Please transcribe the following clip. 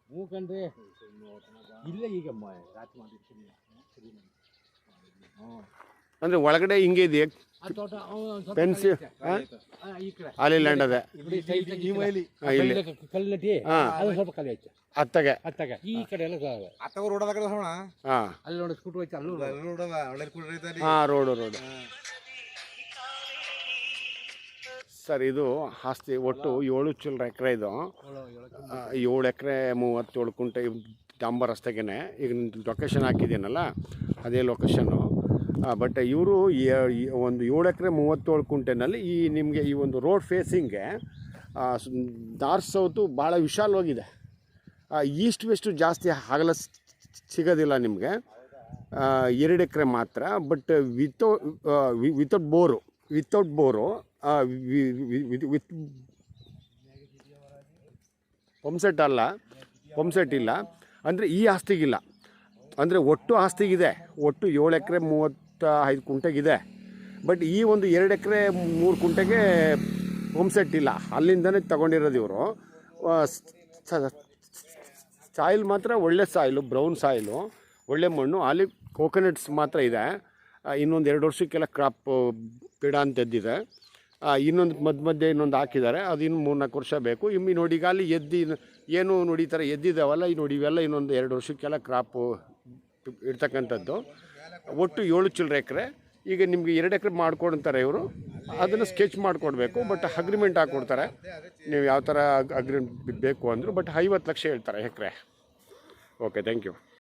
ಹ್ಞೂ ಕಣ್ರಿ ಇಲ್ಲ ಈಗ ರಾತ್ರಿ ಮಾಡಿರ್ತೀನಿ. ಅಂದರೆ ಒಳಗಡೆ ಹಿಂಗೆ ಇದೆಯಾ ಫೆನ್ಸಿ? ಅಲ್ಲಿ ಲ್ಯಾಂಡ್ ಅದೇ ಸ್ವಲ್ಪ ಖಾಲಿ ಐತೆ ಅತ್ತಗೆ ಈ ಕಡೆ ಎಲ್ಲ ಅಲ್ಲಿ ನೋಡಿ ಸ್ಕೂಟರ್ ಐತೆ ಅಲ್ಲೂ ರೋಡು ಸರ್. ಇದು ಆಸ್ತಿ ಒಟ್ಟು 7 ಚಿಲ್ಲರೆ ಎಕರೆ. ಇದು 7 ಎಕರೆ 37 ಕುಂಟೆ ಡಾಂಬರ್ ರಸ್ತೆಗೆ. ಈಗ ಲೊಕೇಶನ್ ಹಾಕಿದ್ದೀನಲ್ಲ ಅದೇ ಲೊಕೇಶನ್ನು. ಬಟ್ ಇವರು ಒಂದು 7 ಎಕರೆ 37 ಕುಂಟೆನಲ್ಲಿ ನಿಮಗೆ ಈ ಒಂದು ರೋಡ್ ಫೇಸಿಂಗ್ಗೆ ನಾರ್ತ್ ಸೌತು ಭಾಳ ವಿಶಾಲವಾಗಿದೆ. ಈಸ್ಟ್ ವೆಸ್ಟು ಜಾಸ್ತಿ ಆಗಲ ಸಿಗೋದಿಲ್ಲ ನಿಮಗೆ. 2 ಎಕರೆ ಮಾತ್ರ. But without bore with pumpset ಇಲ್ಲ ಅಂದರೆ ಈ ಆಸ್ತಿಗಿಲ್ಲ. ಅಂದರೆ ಒಟ್ಟು ಆಸ್ತಿಗಿದೆ. ಒಟ್ಟು 7 ಎಕರೆ 35 ಕುಂಟೆಗಿದೆ. ಬಟ್ ಈ ಒಂದು 2 ಎಕರೆ 3 ಕುಂಟೆಗೆ ಪಂಪ್ಸೆಟ್ ಇಲ್ಲ. ಅಲ್ಲಿಂದನೇ ತಗೊಂಡಿರೋದು ಇವರು. ಸಾಯಿಲ್ ಮಾತ್ರ ಒಳ್ಳೆ ಸಾಯಿಲು, ಬ್ರೌನ್ ಸಾಯಿಲು, ಒಳ್ಳೆ ಮಣ್ಣು. ಅಲ್ಲಿ ಕೋಕೋನಟ್ಸ್ ಮಾತ್ರ ಇದೆ. ಇನ್ನೊಂದು 2 ವರ್ಷಕ್ಕೆಲ್ಲ ಕ್ರಾಪ್ ಪಿಡ ಅಂತ ಎದ್ದಿದೆ. ಇನ್ನೊಂದು ಮಧ್ಯೆ ಇನ್ನೊಂದು ಹಾಕಿದ್ದಾರೆ. ಅದು ಇನ್ನು 3-4 ವರ್ಷ ಬೇಕು. ನೋಡಿ ಈಗ ಅಲ್ಲಿ ಏನು ನೋಡಿ ಈ ಥರ ಎದ್ದಿದ್ದಾವಲ್ಲ, ನೋಡಿ ಇವೆಲ್ಲ ಇನ್ನೊಂದು 2 ವರ್ಷಕ್ಕೆಲ್ಲ ಕ್ರಾಪು ಇರ್ತಕ್ಕಂಥದ್ದು. ಒಟ್ಟು 7 ಚಿಲ್ಲರೆ ಎಕರೆ. ಈಗ ನಿಮಗೆ 2 ಎಕರೆ ಮಾಡ್ಕೊಡ್ತಾರೆ ಇವರು. ಅದನ್ನು ಸ್ಕೆಚ್ ಮಾಡಿಕೊಡ್ಬೇಕು. ಬಟ್ ಅಗ್ರಿಮೆಂಟ್ ಹಾಕ್ಕೊಡ್ತಾರೆ ನೀವು ಯಾವ ಥರ ಅಗ್ರಿಮೆಂಟ್ ಬೇಕು ಅಂದರು. ಬಟ್ 50 ಲಕ್ಷ ಹೇಳ್ತಾರೆ ಎಕರೆ. Okay, thank you.